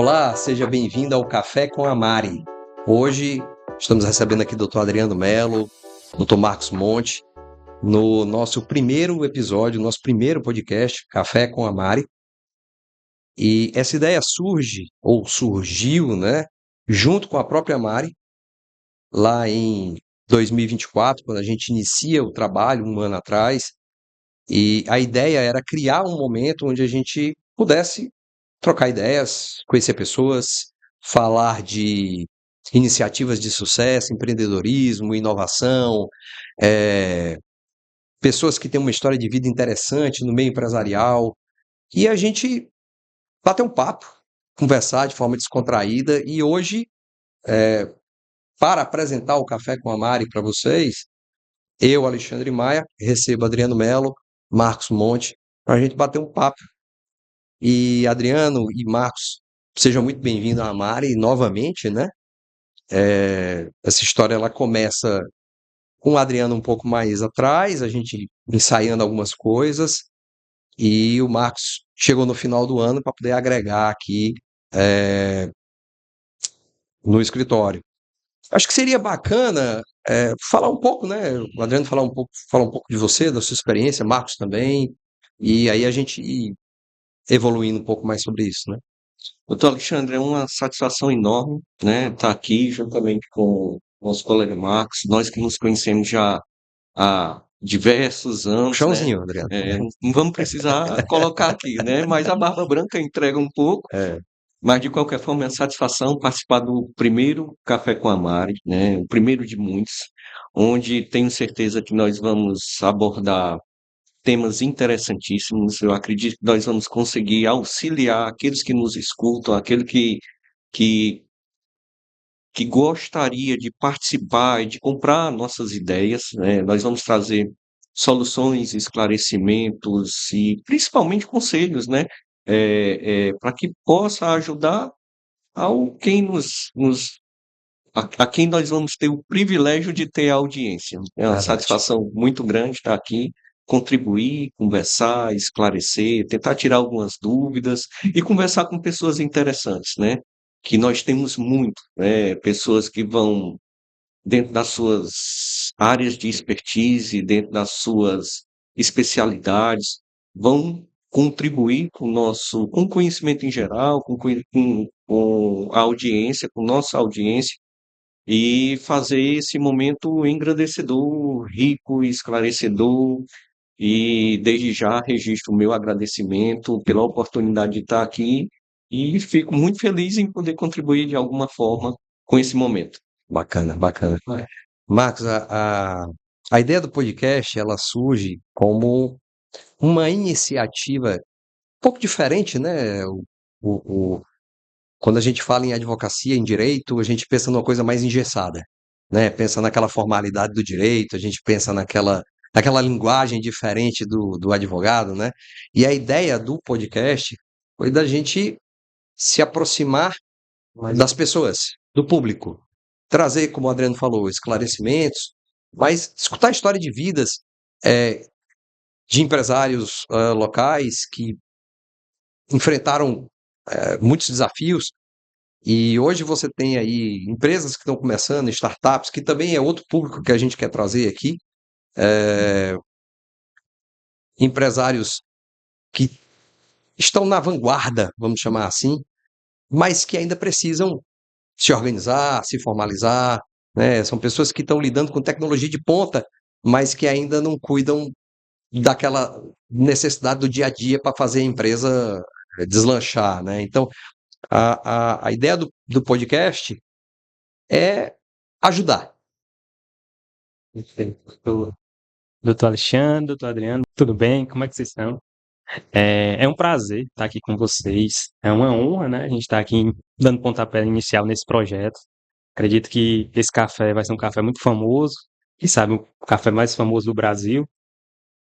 Olá, seja bem-vindo ao Café com a Mari. Hoje estamos recebendo aqui o Dr. Adriano Mello, Dr. Marcos Monte, no nosso primeiro episódio, nosso primeiro podcast, Café com a Mari. E essa ideia surgiu, né, junto com a própria Mari, lá em 2024, quando a gente inicia o trabalho, um ano atrás. E a ideia era criar um momento onde a gente pudesse trocar ideias, conhecer pessoas, falar de iniciativas de sucesso, empreendedorismo, inovação, pessoas que têm uma história de vida interessante no meio empresarial, e a gente bater um papo, conversar de forma descontraída. E hoje, para apresentar o Café com a Mari para vocês, eu, Alexandre Maia, recebo Adriano Mello, Marcos Monte, para a gente bater um papo. E Adriano e Marcos, sejam muito bem-vindos à Mari novamente, né? Essa história ela começa com o Adriano um pouco mais atrás, a gente ensaiando algumas coisas, e o Marcos chegou no final do ano para poder agregar aqui no escritório. Acho que seria bacana falar um pouco, né? O Adriano falar um pouco de você, da sua experiência, Marcos também, e aí a gente ir evoluindo um pouco mais sobre isso, né? Doutor Alexandre, é uma satisfação enorme, né, estar aqui juntamente com o nosso colega Marcos, nós que nos conhecemos já há diversos anos, né, Chãozinho, Adriano. não vamos precisar colocar aqui, né, mas a barba branca entrega um pouco, É, mas de qualquer forma é uma satisfação participar do primeiro Café com a Mari, né, o primeiro de muitos, onde tenho certeza que nós vamos abordar temas interessantíssimos. Eu acredito que nós vamos conseguir auxiliar aqueles que nos escutam, aquele que, que gostaria de participar e de comprar nossas ideias, né? Nós vamos trazer soluções, esclarecimentos e principalmente conselhos, né? Para que possa ajudar ao quem a quem nós vamos ter o privilégio de ter a audiência. É uma verdade. satisfação muito grande estar aqui, contribuir, conversar, esclarecer, tentar tirar algumas dúvidas e conversar com pessoas interessantes, né? Que nós temos muito, né? Pessoas que vão dentro das suas áreas de expertise, dentro das suas especialidades, vão contribuir com o nosso, com o conhecimento em geral, com a audiência, com nossa audiência, e fazer esse momento engrandecedor, rico e esclarecedor. E desde já registro o meu agradecimento pela oportunidade de estar aqui e fico muito feliz em poder contribuir de alguma forma com esse momento. Bacana, bacana. Marcos, a ideia do podcast ela surge como uma iniciativa um pouco diferente, né? O- quando a gente fala em advocacia, em direito, a gente pensa numa coisa mais engessada, né? Pensa naquela formalidade do direito, a gente pensa naquela linguagem diferente do advogado, né? E a ideia do podcast foi da gente se aproximar das pessoas, do público, trazer, como o Adriano falou, esclarecimentos, mas escutar a história de vidas eh, de empresários locais que enfrentaram muitos desafios. E hoje você tem aí empresas que estão começando, startups, que também é outro público que a gente quer trazer aqui, empresários que estão na vanguarda, vamos chamar assim, mas que ainda precisam se organizar, se formalizar, né? São pessoas que estão lidando com tecnologia de ponta, mas que ainda não cuidam daquela necessidade do dia a dia para fazer a empresa deslanchar, né? Então, a ideia do podcast é ajudar. Doutor Alexandre, doutor Adriano, tudo bem? Como é que vocês estão? É um prazer estar aqui com vocês. É uma honra, né? A gente estar aqui dando pontapé inicial nesse projeto. Acredito que esse café vai ser um café muito famoso, quem sabe o café mais famoso do Brasil.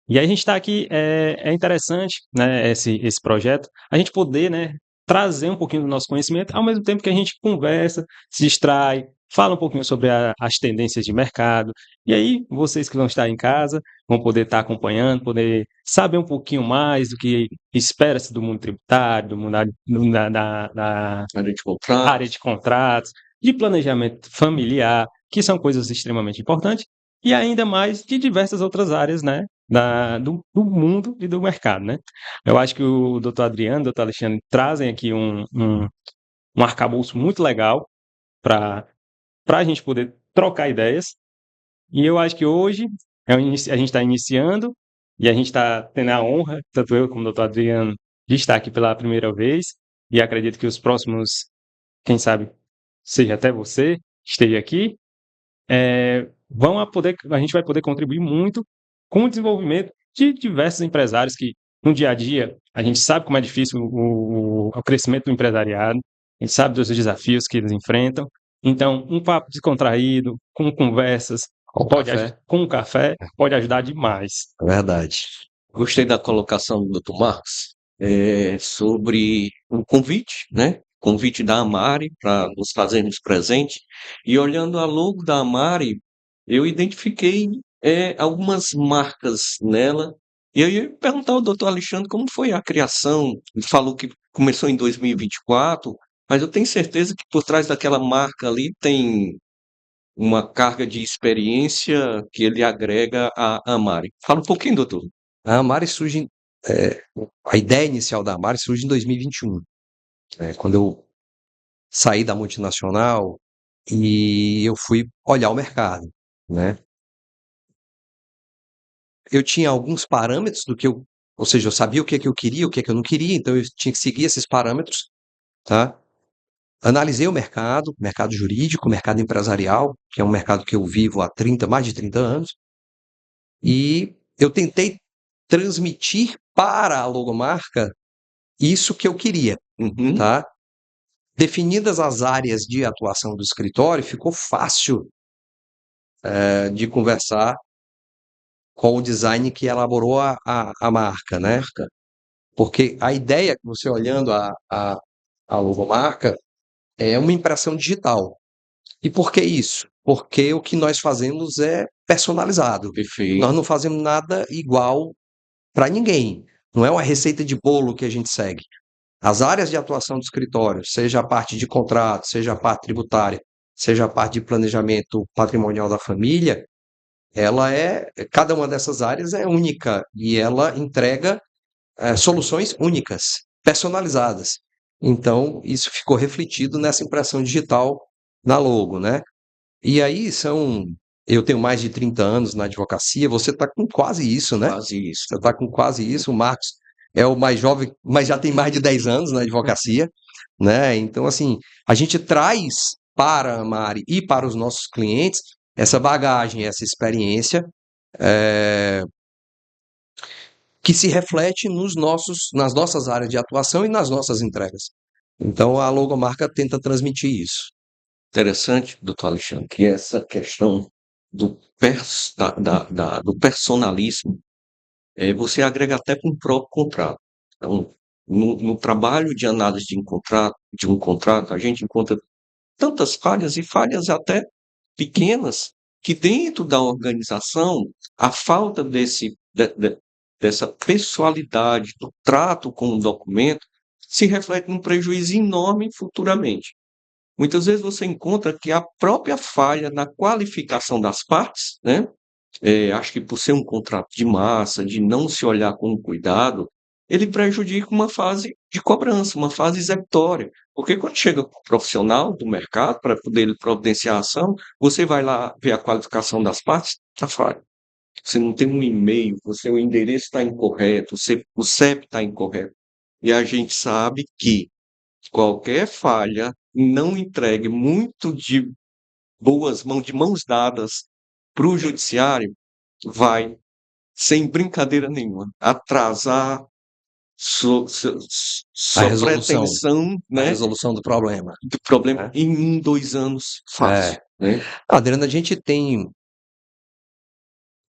E aí a gente está aqui, é interessante, né, esse projeto, a gente poder, né, trazer um pouquinho do nosso conhecimento, ao mesmo tempo que a gente conversa, se distrai, fala um pouquinho sobre as tendências de mercado. E aí, vocês que vão estar em casa vão poder estar acompanhando, poder saber um pouquinho mais do que espera-se do mundo tributário, do mundo da Área de contrato. área de contratos, de planejamento familiar, que são coisas extremamente importantes, e ainda mais de diversas outras áreas, né, do mundo e do mercado, né? Eu acho que o doutor Adriano, o doutor Alexandre trazem aqui um arcabouço muito legal para a gente poder trocar ideias. E eu acho que hoje a gente está iniciando e a gente está tendo a honra, tanto eu como o doutor Adriano, de estar aqui pela primeira vez. E acredito que os próximos, quem sabe, seja até você, esteja aqui, a gente vai poder contribuir muito com o desenvolvimento de diversos empresários que, no dia a dia, a gente sabe como é difícil o crescimento do empresariado, a gente sabe dos desafios que eles enfrentam. Então, um papo descontraído, com conversas, Com café. com um café, pode ajudar demais. É verdade. Gostei da colocação do Dr. Marcos sobre o convite, né? Convite da Amari para nos fazermos presente. E olhando a logo da Amari, eu identifiquei algumas marcas nela. E eu ia perguntar ao Dr. Alexandre como foi a criação. Ele falou que começou em 2024, mas eu tenho certeza que por trás daquela marca ali tem uma carga de experiência que ele agrega à Amari. Fala um pouquinho, doutor. A Amari surge, é, a ideia inicial da Amari surge em 2021, quando eu saí da multinacional e eu fui olhar o mercado, né? Eu tinha alguns parâmetros do que ou seja, eu sabia o que é que eu queria, o que é que eu não queria, então eu tinha que seguir esses parâmetros, tá? Analisei o mercado jurídico, mercado empresarial, que é um mercado que eu vivo há mais de 30 anos, e eu tentei transmitir para a logomarca isso que eu queria, Uhum. tá? Definidas as áreas de atuação do escritório, ficou fácil de conversar com o design que elaborou a marca, né? Porque a ideia, que você olhando a logomarca, é uma impressão digital. E por que isso? Porque o que nós fazemos é personalizado. Perfeito. Nós não fazemos nada igual para ninguém. Não é uma receita de bolo que a gente segue. As áreas de atuação do escritório, seja a parte de contrato, seja a parte tributária, seja a parte de planejamento patrimonial da família, cada uma dessas áreas é única e ela entrega soluções únicas, personalizadas. Então, isso ficou refletido nessa impressão digital na logo, né? E aí eu tenho mais de 30 anos na advocacia, você está com quase isso, né? Quase isso. Você está com quase isso, o Marcos é o mais jovem, mas já tem mais de 10 anos na advocacia, né? Então, assim, a gente traz para a Mari e para os nossos clientes essa bagagem, essa experiência, que se reflete nas nossas áreas de atuação e nas nossas entregas. Então, a logomarca tenta transmitir isso. Interessante, doutor Alexandre, que essa questão do personalismo, você agrega até com o próprio contrato. Então, no trabalho de análise de um contrato, a gente encontra tantas falhas e falhas até pequenas, que dentro da organização, a falta dessa pessoalidade do trato com o documento se reflete num prejuízo enorme futuramente. Muitas vezes você encontra que a própria falha na qualificação das partes, né? Acho que por ser um contrato de massa, de não se olhar com cuidado, ele prejudica uma fase de cobrança, uma fase executória. Porque quando chega o profissional do mercado para poder ele providenciar a ação, você vai lá ver a qualificação das partes, está falha. Você não tem um e-mail, o endereço está incorreto, o CEP está incorreto. E a gente sabe que qualquer falha não entregue muito de boas mãos, de mãos dadas para o judiciário, vai, sem brincadeira nenhuma, atrasar sua pretensão, A né, resolução do problema. do problema Né? em 1, 2 anos fácil. Né? Adriana, a gente tem,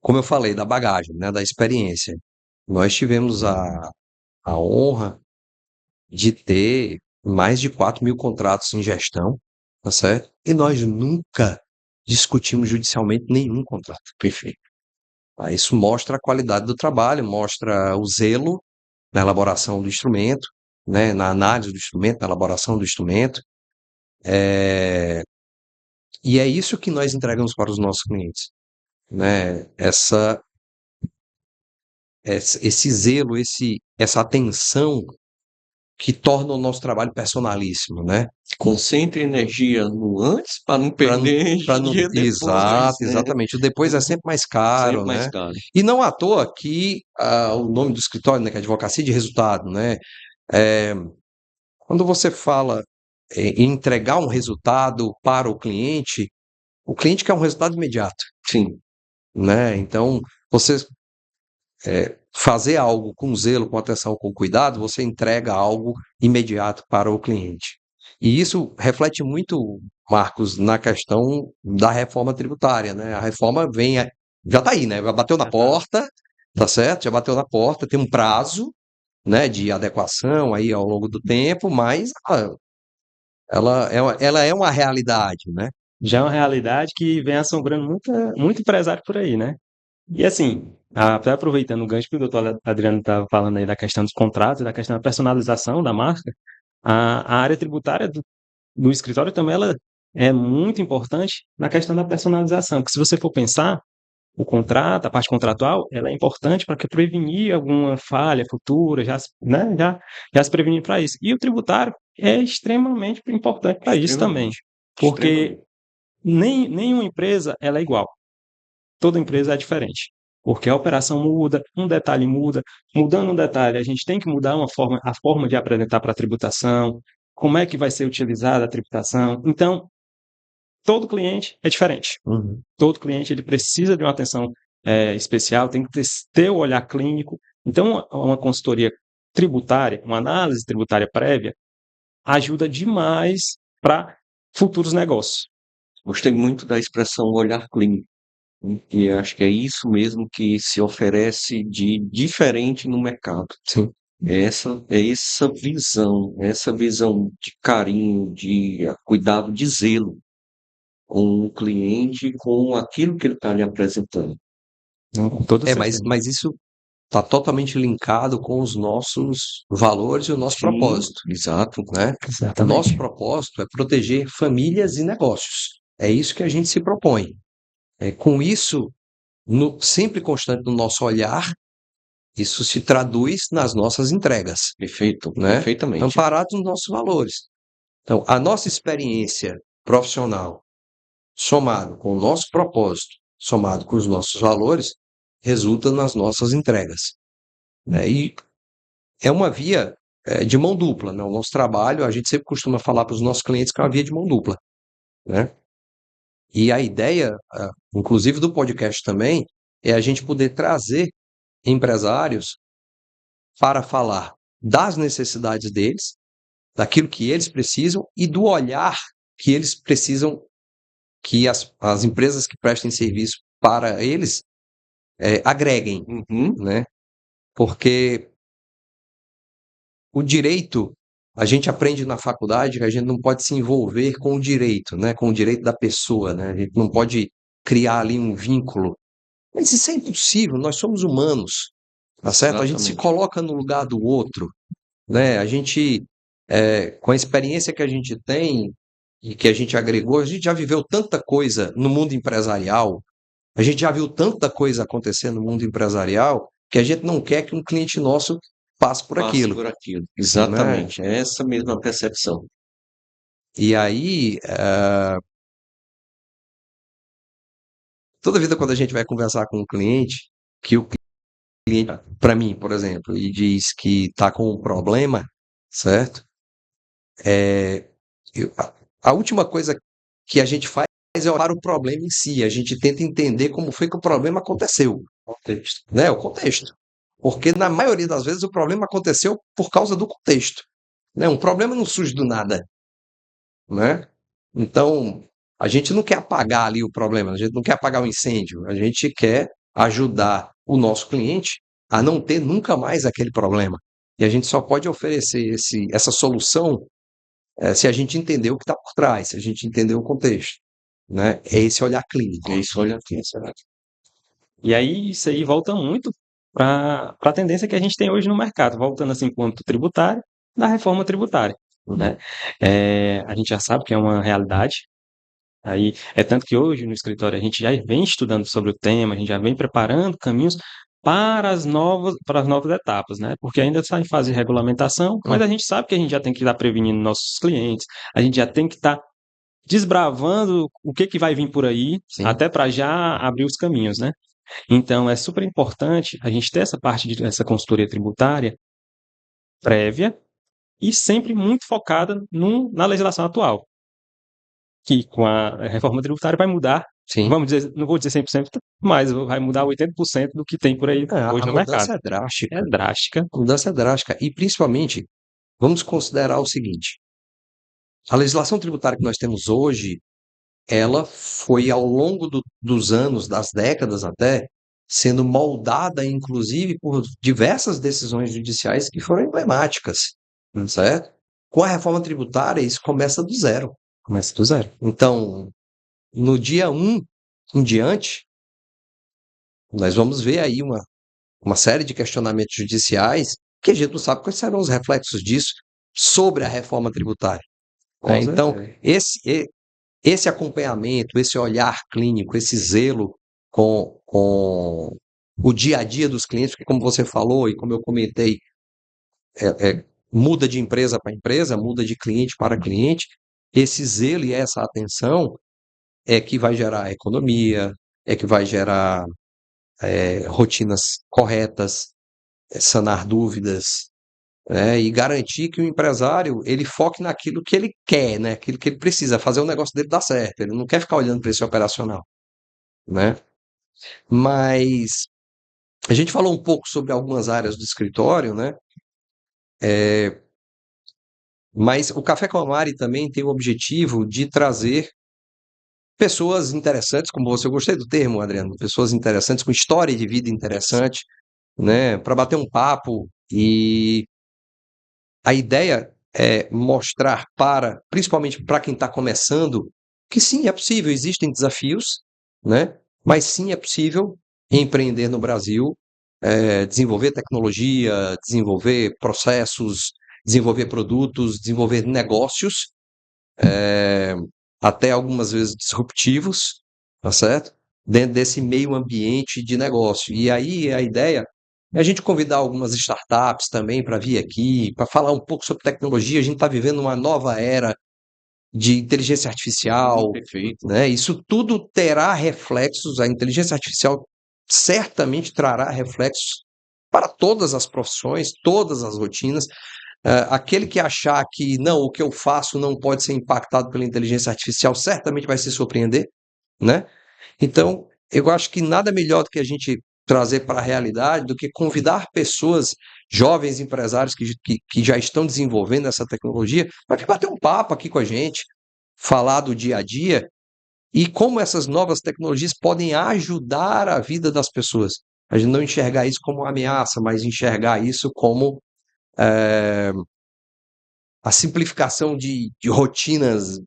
como eu falei, da bagagem, né, da experiência. Nós tivemos a honra de ter mais de 4.000 contratos em gestão, tá certo? E nós nunca discutimos judicialmente nenhum contrato. Perfeito. Isso mostra a qualidade do trabalho, mostra o zelo na elaboração do instrumento, né, na análise do instrumento, na elaboração do instrumento. E é isso que nós entregamos para os nossos clientes, né? Esse zelo, essa atenção que torna o nosso trabalho personalíssimo, né? Concentre energia no antes para não Para perder não, energia depois, né? exatamente. O depois é sempre mais caro, Sempre mais né? caro. E não à toa que o nome do escritório, né, que é advocacia de resultado, né? Quando você fala em entregar um resultado para o cliente quer um resultado imediato, Sim, né? Então, você fazer algo com zelo, com atenção, com cuidado, você entrega algo imediato para o cliente. E isso reflete muito, Marcos, na questão da reforma tributária, né? A reforma já está aí, né? Já bateu na porta, tá certo? Já bateu na porta, tem um prazo, né, de adequação aí ao longo do tempo, mas ela é uma realidade, né? Já é uma realidade que vem assombrando muito empresário por aí, né? E assim, até aproveitando o gancho que o doutor Adriano estava falando aí da questão dos contratos, da questão da personalização da marca, a área tributária do escritório também ela é muito importante na questão da personalização, porque se você for pensar, o contrato, a parte contratual, ela é importante para prevenir alguma falha futura, né, já se prevenir para isso. E o tributário é extremamente importante para isso também, extremamente. porque Extremamente. nenhuma empresa ela é igual. Toda empresa é diferente. Porque a operação muda, um detalhe muda. Mudando um detalhe, a gente tem que mudar a forma de apresentar para a tributação, como é que vai ser utilizada a tributação. Então, todo cliente é diferente. Uhum. Todo cliente ele precisa de uma atenção especial, tem que ter o olhar clínico. Então, uma consultoria tributária, uma análise tributária prévia, ajuda demais para futuros negócios. Gostei muito da expressão olhar clínico, e acho que é isso mesmo que se oferece de diferente no mercado. Sim. Essa visão de carinho, de cuidado, de zelo com o cliente, com aquilo que ele está lhe apresentando. Com toda certeza. Mas isso está totalmente linkado com os nossos valores e o nosso Sim, propósito, exato. né? O nosso propósito é proteger famílias e negócios. É isso que a gente se propõe. Com isso, sempre constante no nosso olhar, isso se traduz nas nossas entregas, Perfeito, né? perfeitamente. Amparados nos nossos valores. Então, a nossa experiência profissional, somado com o nosso propósito, somado com os nossos valores, resulta nas nossas entregas, né? E é uma via de mão dupla, né? O nosso trabalho, a gente sempre costuma falar para os nossos clientes que é uma via de mão dupla, né? E a ideia, inclusive do podcast também, é a gente poder trazer empresários para falar das necessidades deles, daquilo que eles precisam e do olhar que eles precisam que as empresas que prestem serviço para eles agreguem, Uhum. né? Porque o direito, a gente aprende na faculdade que a gente não pode se envolver com o direito, né? Com o direito da pessoa, né? A gente não pode criar ali um vínculo. Mas isso é impossível, nós somos humanos, tá certo? A gente se Exatamente. coloca no lugar do outro, né? A gente, com a experiência que a gente tem e que a gente agregou, a gente já viveu tanta coisa no mundo empresarial, a gente já viu tanta coisa acontecer no mundo empresarial que a gente não quer que um cliente nosso passe por Passe aquilo, por aquilo. né? Exatamente. É essa mesma percepção. E aí, toda vida quando a gente vai conversar com um cliente, que o cliente, para mim, por exemplo, e diz que está com um problema, certo? A última coisa que a gente faz é olhar para o problema em si. A gente tenta entender como foi que o problema aconteceu, Contexto. né? O contexto. Porque na maioria das vezes o problema aconteceu por causa do contexto, né? Um problema não surge do nada, né? Então, a gente não quer apagar ali o problema, a gente não quer apagar o incêndio, a gente quer ajudar o nosso cliente a não ter nunca mais aquele problema. E a gente só pode oferecer essa solução se a gente entender o que está por trás, se a gente entender o contexto, né? É esse olhar clínico. É isso, olha aqui, será? E aí isso aí volta muito para a tendência que a gente tem hoje no mercado, voltando assim para o âmbito tributário, da reforma tributária, né? A gente já sabe que é uma realidade. Aí é tanto que hoje no escritório a gente já vem estudando sobre o tema, a gente já vem preparando caminhos para as novas etapas, né? Porque ainda está em fase de regulamentação, mas a gente sabe que a gente já tem que estar prevenindo nossos clientes, a gente já tem que estar desbravando o que vai vir por aí, Sim. até para já abrir os caminhos, né? Então é super importante a gente ter essa parte dessa consultoria tributária prévia e sempre muito focada na legislação atual, que com a reforma tributária vai mudar, Sim. vamos dizer, não vou dizer 100%, mas vai mudar 80% do que tem por aí hoje A no mercado. mudança é drástica. É drástica. A mudança é drástica. E, principalmente, vamos considerar o seguinte: a legislação tributária que nós temos hoje, ela foi, ao longo dos anos, das décadas até, sendo moldada, inclusive, por diversas decisões judiciais que foram emblemáticas, certo? Com a reforma tributária, isso começa do zero. Começa do zero. Então, no dia 1 em diante, nós vamos ver aí uma série de questionamentos judiciais que a gente não sabe quais serão os reflexos disso sobre a reforma tributária. Com Então, certeza. esse acompanhamento, esse olhar clínico, esse zelo com o dia a dia dos clientes, porque, como você falou e como eu comentei, muda de empresa para empresa, muda de cliente para cliente. Esse zelo e essa atenção é que vai gerar economia, é que vai gerar rotinas corretas, sanar dúvidas, né, e garantir que o empresário ele foque naquilo que ele quer, né, aquilo que ele precisa, fazer o negócio dele dar certo. Ele não quer ficar olhando para esse operacional, né? Mas a gente falou um pouco sobre algumas áreas do escritório, né? Mas o Café com a Mari também tem o objetivo de trazer pessoas interessantes, como você, eu gostei do termo, Adriano, pessoas interessantes, com história de vida interessante, né, para bater um papo. E a ideia é mostrar principalmente para quem está começando, que sim, é possível, existem desafios, né, mas sim é possível empreender no Brasil, desenvolver tecnologia, desenvolver processos, desenvolver produtos, desenvolver negócios, até algumas vezes disruptivos, tá certo? Dentro desse meio ambiente de negócio. E aí a ideia é a gente convidar algumas startups também para vir aqui, para falar um pouco sobre tecnologia. A gente está vivendo uma nova era de inteligência artificial, Perfeito. né? Isso tudo terá reflexos, a inteligência artificial certamente trará reflexos para todas as profissões, todas as rotinas. Aquele que achar que não, o que eu faço não pode ser impactado pela inteligência artificial, certamente vai se surpreender, né? Então, eu acho que nada melhor do que a gente trazer para a realidade do que convidar pessoas, jovens empresários que já estão desenvolvendo essa tecnologia, para vir bater um papo aqui com a gente, falar do dia a dia e como essas novas tecnologias podem ajudar a vida das pessoas. A gente não enxergar isso como uma ameaça, mas enxergar isso como a simplificação de rotinas,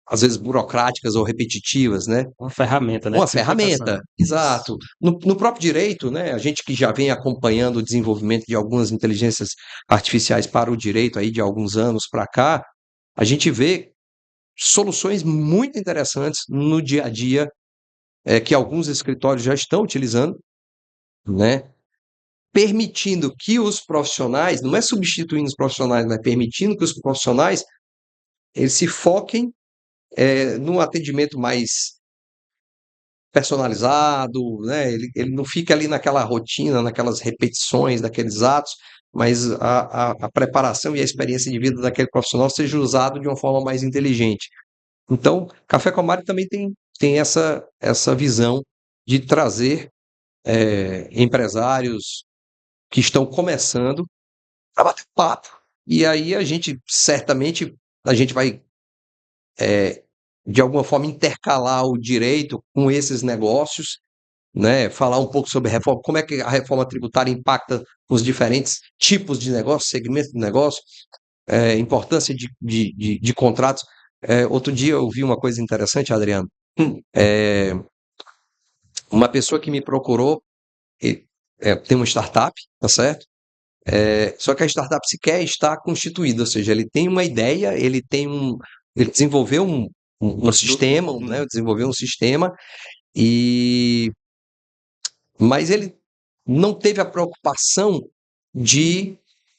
às vezes burocráticas ou repetitivas, né? Uma ferramenta, né, Uma de simplificação. ferramenta, exato. No próprio direito, né? A gente que já vem acompanhando o desenvolvimento de algumas inteligências artificiais para o direito aí de alguns anos para cá, a gente vê soluções muito interessantes no dia a dia, que alguns escritórios já estão utilizando, né? Permitindo que os profissionais, não é substituindo os profissionais, mas permitindo que os profissionais eles se foquem num atendimento mais personalizado, né? Ele não fica ali naquela rotina, naquelas repetições daqueles atos, mas a preparação e a experiência de vida daquele profissional seja usado de uma forma mais inteligente. Então, Café com a Mari também tem essa visão de trazer empresários que estão começando para bater papo. E aí a gente certamente a gente vai de alguma forma intercalar o direito com esses negócios, né? Falar um pouco sobre a reforma, como é que a reforma tributária impacta os diferentes tipos de negócio, segmentos de negócio, importância de contratos. Outro dia eu vi uma coisa interessante, Adriano. Hum, Uma pessoa que me procurou, tem uma startup, tá certo? Só que a startup sequer está constituída, ou seja, ele tem uma ideia, ele desenvolveu um sistema, né? Desenvolveu um sistema, e mas ele não teve a preocupação de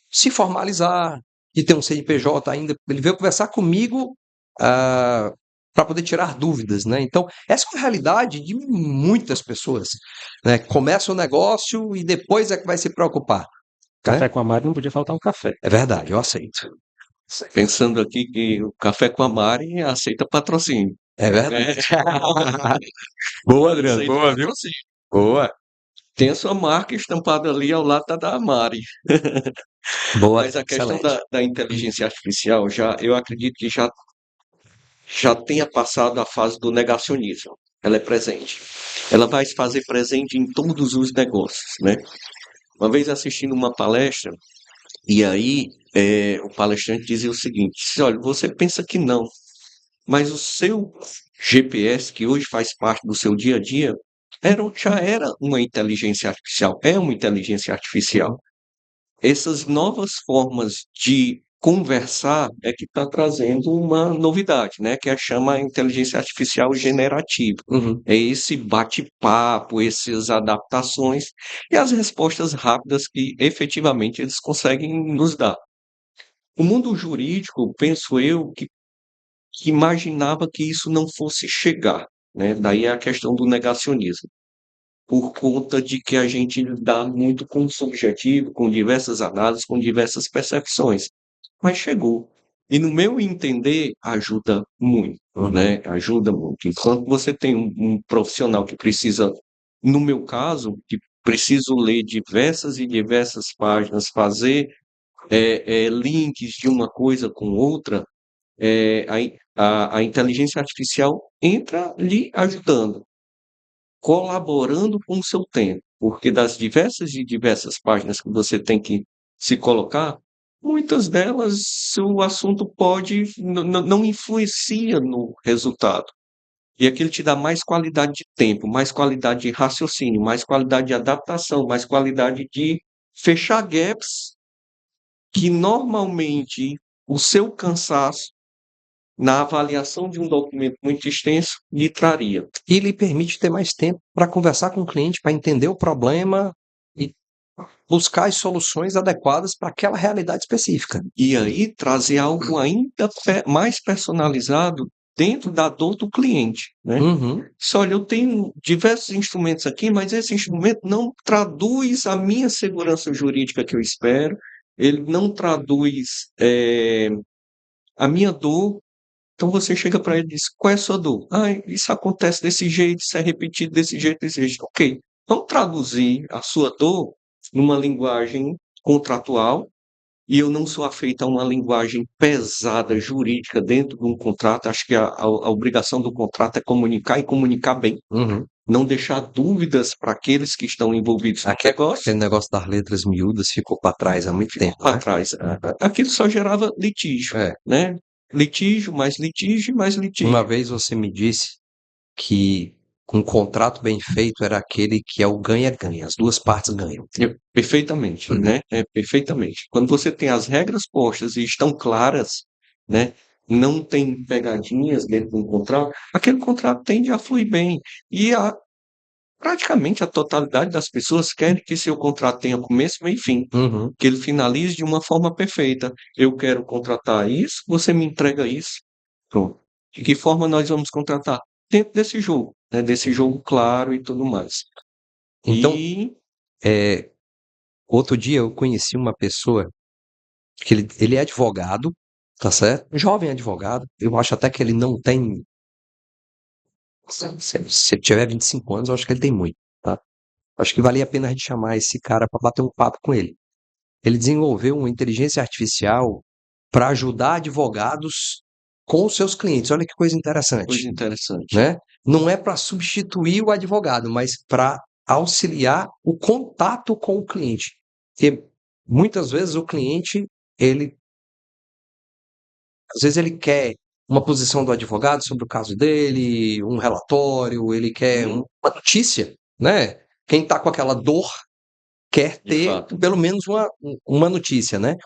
se formalizar, de ter um CNPJ ainda. Ele veio conversar comigo para poder tirar dúvidas, né? Então, essa é a realidade de muitas pessoas, né? Começa o negócio e depois é que vai se preocupar, né? Café com a Mari não podia faltar um café. É verdade, eu aceito. Pensando aqui que o Café com a Mari aceita patrocínio. É verdade. É, Boa, Adriano, aceita boa, viu? patrocínio. Boa, Tem a sua marca estampada ali ao lado da Mari. boa, Mas a questão excelente. da inteligência artificial, eu acredito que já tenha passado a fase do negacionismo. Ela é presente. Ela vai se fazer presente em todos os negócios, né? Uma vez assistindo uma palestra, e aí o palestrante dizia o seguinte: olha, você pensa que não, mas o seu GPS, que hoje faz parte do seu dia a dia, já era uma inteligência artificial, é uma inteligência artificial. Essas novas formas de conversar é que está trazendo uma novidade, né? Que chama a inteligência artificial generativa. Uhum. É esse bate-papo, essas adaptações e as respostas rápidas que efetivamente eles conseguem nos dar. O mundo jurídico, penso eu, que imaginava que isso não fosse chegar, né? Daí a questão do negacionismo, por conta de que a gente dá muito com o subjetivo, com diversas análises, com diversas percepções. Mas chegou. E no meu entender, ajuda muito, né? Ajuda muito. Enquanto você tem um profissional que precisa, no meu caso, que preciso ler diversas e diversas páginas, fazer links de uma coisa com outra, a inteligência artificial entra lhe ajudando, colaborando com o seu tempo, porque das diversas e diversas páginas que você tem que se colocar, muitas delas o assunto não influencia no resultado. E aquilo te dá mais qualidade de tempo, mais qualidade de raciocínio, mais qualidade de adaptação, mais qualidade de fechar gaps que normalmente o seu cansaço na avaliação de um documento muito extenso lhe traria. E lhe permite ter mais tempo para conversar com o cliente, para entender o problema e buscar as soluções adequadas para aquela realidade específica. E aí trazer algo ainda mais personalizado dentro da dor do cliente, né? Uhum. Olha, eu tenho diversos instrumentos aqui, mas esse instrumento não traduz a minha segurança jurídica que eu espero, ele não traduz a minha dor. Então você chega para ele e diz: qual é a sua dor? Ah, isso acontece desse jeito, isso é repetido desse jeito, desse jeito. Ok, vamos traduzir a sua dor numa linguagem contratual, e eu não sou afeito a uma linguagem pesada, jurídica, dentro de um contrato. Acho que a obrigação do contrato é comunicar e comunicar bem. Uhum. Não deixar dúvidas para aqueles que estão envolvidos no negócio. Aquele negócio das letras miúdas ficou para trás há muito tempo, Para né? trás. Aquilo só gerava litígio, né? Litígio, mais litígio, mais litígio. Uma vez você me disse que um contrato bem feito era aquele que é o ganha-ganha, as duas partes ganham. Perfeitamente, né? Perfeitamente. Quando você tem as regras postas e estão claras, né? Não tem pegadinhas dentro de um contrato, aquele contrato tende a fluir bem. E praticamente a totalidade das pessoas querem que seu contrato tenha começo, meio e fim, Uhum. que ele finalize de uma forma perfeita. Eu quero contratar isso, você me entrega isso. Pronto. De que forma nós vamos contratar? Dentro desse jogo, né? Desse jogo claro e tudo mais. Então, E outro dia eu conheci uma pessoa que ele é advogado, tá certo? Jovem advogado. Eu acho até que ele não tem. Se ele tiver 25 anos, eu acho que ele tem muito, tá? Acho que valia a pena a gente chamar esse cara para bater um papo com ele. Ele desenvolveu uma inteligência artificial para ajudar advogados com os seus clientes. Olha que coisa interessante, interessante. né? Não é para substituir o advogado, mas para auxiliar o contato com o cliente. Porque muitas vezes o cliente, ele Às vezes ele quer uma posição do advogado sobre o caso dele, um relatório, ele quer uma notícia, né? Quem está com aquela dor quer De ter fato. pelo menos uma notícia, né?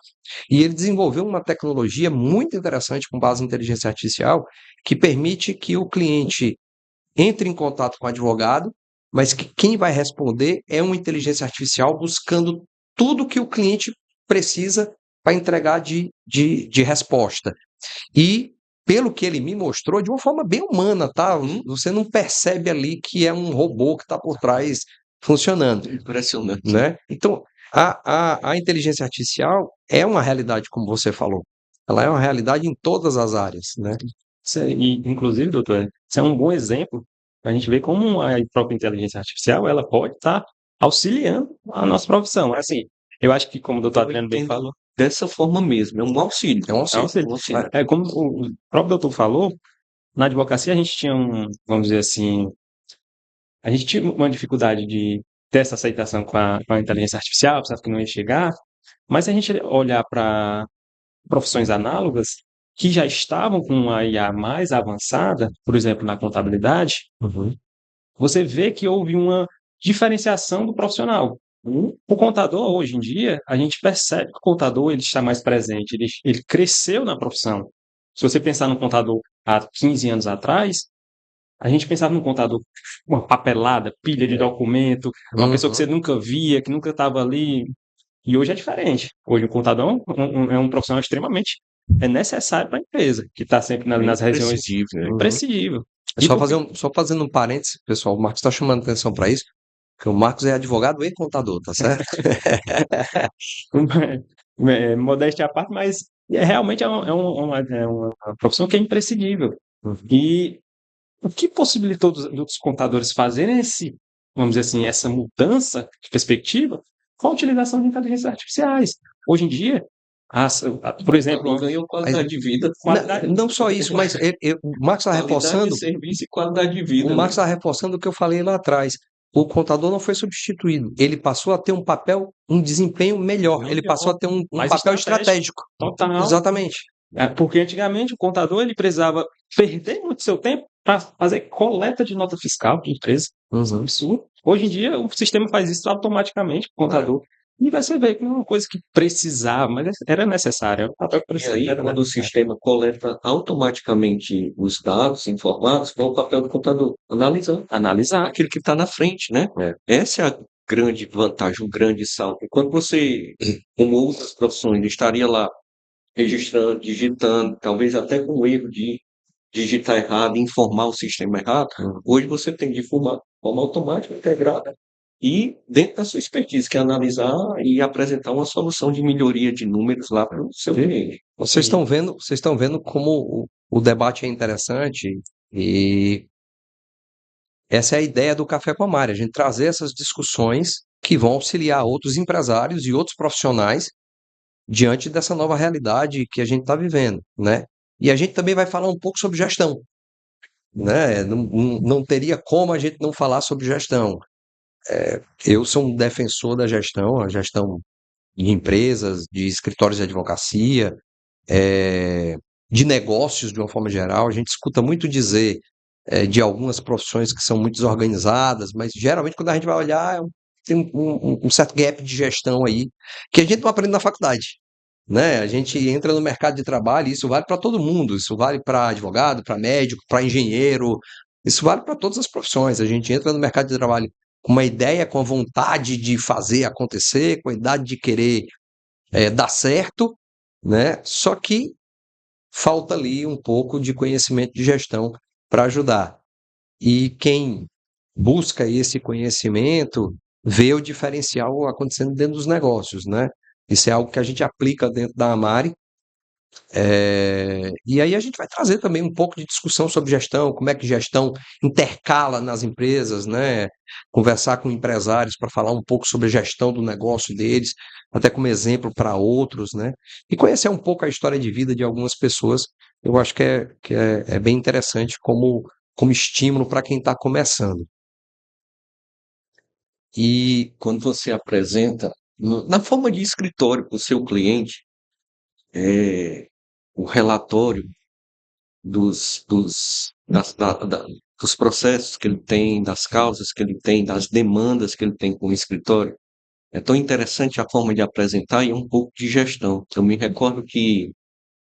E ele desenvolveu uma tecnologia muito interessante com base em inteligência artificial que permite que o cliente entre em contato com o advogado, mas que quem vai responder é uma inteligência artificial buscando tudo que o cliente precisa para entregar de resposta. E, pelo que ele me mostrou, de uma forma bem humana, tá? Você não percebe ali que é um robô que está por trás funcionando, Impressionante. né? Então, a inteligência artificial é uma realidade, como você falou. Ela é uma realidade em todas as áreas, né? E, inclusive, doutor, isso é um bom exemplo para a gente ver como a própria inteligência artificial ela pode estar auxiliando a nossa profissão. Assim, eu acho que, como o doutor Eu Adriano bem entendo falou, dessa forma mesmo, é um auxílio. É um é um auxílio. auxílio. Um auxílio. Como o próprio doutor falou, na advocacia a gente tinha vamos dizer assim, a gente tinha uma dificuldade de ter essa aceitação com a inteligência artificial, pensava que não ia chegar, mas se a gente olhar para profissões análogas que já estavam com uma IA mais avançada, por exemplo, na contabilidade, Uhum. você vê que houve uma diferenciação do profissional. O contador, hoje em dia, a gente percebe que o contador ele está mais presente, ele cresceu na profissão. Se você pensar no contador há 15 anos atrás, a gente pensava num contador, uma papelada, pilha de documento, uma pessoa que Uhum. você nunca via, que nunca estava ali. E hoje é diferente. Hoje o contador é um profissional extremamente necessário para a empresa, que está sempre É nas regiões imprescindível, né? Uhum. imprescindível. É E só por quê? só fazendo um parênteses, pessoal, o Marcos está chamando atenção para isso, porque o Marcos é advogado e contador, tá certo? Modéstia à parte, mas realmente é uma profissão que é imprescindível. Uhum. E o que possibilitou dos contadores fazerem vamos dizer assim, essa mudança de perspectiva foi a utilização de inteligências artificiais. Hoje em dia, por exemplo, Ganhou Mas qualidade de vida, qualidade, não só isso, mas o Marcos está qualidade de reforçando, serviço e qualidade de o vida, né? Marcos está reforçando o que eu falei lá atrás. O contador não foi substituído, ele passou a ter um papel, um desempenho melhor, ele passou a ter um mais papel estratégico, estratégico. total. Exatamente. Porque antigamente o contador ele precisava perder muito seu tempo para fazer coleta de nota fiscal de empresa. Isso é um Uhum. absurdo. Hoje em dia o sistema faz isso automaticamente para o contador. E você vê que não é uma coisa que precisava, mas era necessária. Era um papel que E aí, era quando o necessário. sistema coleta automaticamente os dados informados, qual é o papel do contador? Analisar Analisar. aquilo que está na frente, né? É. Essa é a grande vantagem, o grande salto. Enquanto você, como outras profissões, estaria lá registrando, digitando, talvez até com erro de digitar errado, informar o sistema errado, Uhum. hoje você tem de forma automática, integrada, e dentro da sua expertise, que é analisar e apresentar uma solução de melhoria de números lá para o seu cliente. Vocês estão vendo como o debate é interessante e essa é a ideia do Café com a Mari, a gente trazer essas discussões que vão auxiliar outros empresários e outros profissionais diante dessa nova realidade que a gente está vivendo, né? E a gente também vai falar um pouco sobre gestão, né? Não teria como a gente não falar sobre gestão. Eu sou um defensor da gestão, a gestão de empresas, de escritórios de advocacia, de negócios de uma forma geral. A gente escuta muito dizer de algumas profissões que são muito desorganizadas, mas geralmente quando a gente vai olhar, tem um certo gap de gestão aí que a gente não aprende na faculdade, né? A gente entra no mercado de trabalho, e isso vale para todo mundo, isso vale para advogado, para médico, para engenheiro, isso vale para todas as profissões. A gente entra no mercado de trabalho com uma ideia, com a vontade de fazer acontecer, com a idade de querer dar certo, né? Só que falta ali um pouco de conhecimento de gestão para ajudar. E quem busca esse conhecimento vê o diferencial acontecendo dentro dos negócios, né? Isso é algo que a gente aplica dentro da Amari. E aí a gente vai trazer também um pouco de discussão sobre gestão, como é que gestão intercala nas empresas, né? Conversar com empresários para falar um pouco sobre a gestão do negócio deles, até como exemplo para outros, né? E conhecer um pouco a história de vida de algumas pessoas, eu acho que é bem interessante como estímulo para quem está começando. E quando você apresenta, na forma de escritório para o seu cliente, o relatório dos processos que ele tem, das causas que ele tem, das demandas que ele tem com o escritório. É tão interessante a forma de apresentar e um pouco de gestão. Eu me recordo que